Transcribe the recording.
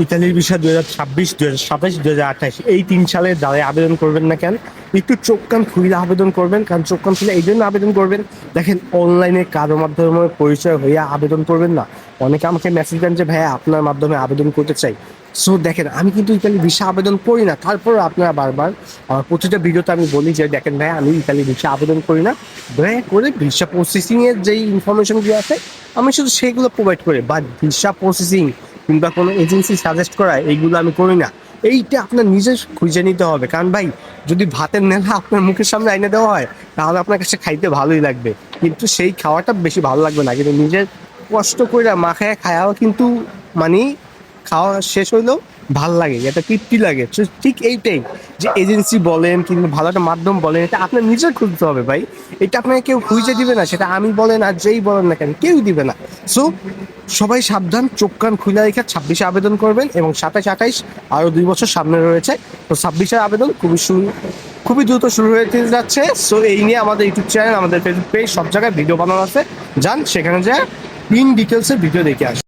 ইতালির ভিসা 2026, 2027, 2028 এই 3 সালে যারা আবেদন করবেন না কেন, একটু চোখ কান খুলে আবেদন করবেন। কারণ চোখ কান খুলে এই জন্য আবেদন করবেন, দেখেন অনলাইনে কারো মাধ্যমে পরিচয় হয়ে আবেদন করবেন না। অনেকে আমাকে মেসেজ দেন যে ভাইয়া আপনার মাধ্যমে আবেদন করতে চাই। সো দেখেন আমি কিন্তু ইতালি ভিসা আবেদন করি না, তারপর আপনারা বারবার আমার প্রতিটা ভিডিওতে আমি বলি যে দেখেন ভাই আমি ইতালি ভিসা আবেদন করি না, দয়া করে ভিসা প্রসেসিং এর যেই ইনফরমেশনগুলো আছে আমি শুধু সেগুলো প্রোভাইড করি, বাট ভিসা প্রসেসিং কিংবা কোনো এজেন্সি সাজেস্ট করা এইগুলো আমি করি না। এইটা আপনার নিজে খুঁজে নিতে হবে। কারণ ভাই যদি ভাতের নেলা আপনার মুখের সামনে আইনে দেওয়া হয় তাহলে আপনার কাছে খাইতে ভালোই লাগবে, কিন্তু সেই খাওয়াটা বেশি ভালো লাগবে না। কিন্তু নিজের কষ্ট করে মাখায় খাওয়াও কিন্তু মানে খাওয়া শেষ হইলেও ভাল লাগে, এটা তৃপ্তি লাগে। তো ঠিক এইটাই যে এজেন্সি বলেন কিংবা ভালো একটা মাধ্যম বলেন, এটা আপনার নিজের খুঁজতে হবে ভাই। এটা আপনাকে কেউ খুঁজে দিবে না, সেটা আমি বলেন আর যেই বলেন না কেন কেউ দিবে না। সো সবাই সাবধান, চোখ কান খুলে রেখে 26-এ আবেদন করবেন এবং 27-28 আরও 2 বছর সামনে রয়েছে। তো 26-এর আবেদন খুবই দ্রুত শুরু হতে যাচ্ছে। সো এই নিয়ে আমাদের ইউটিউব চ্যানেল, আমাদের ফেসবুক পেজ, সব জায়গায় ভিডিও বানানো আছে, যান সেখানে যায় ইন ডিটেলসের ভিডিও দেখে আসুন।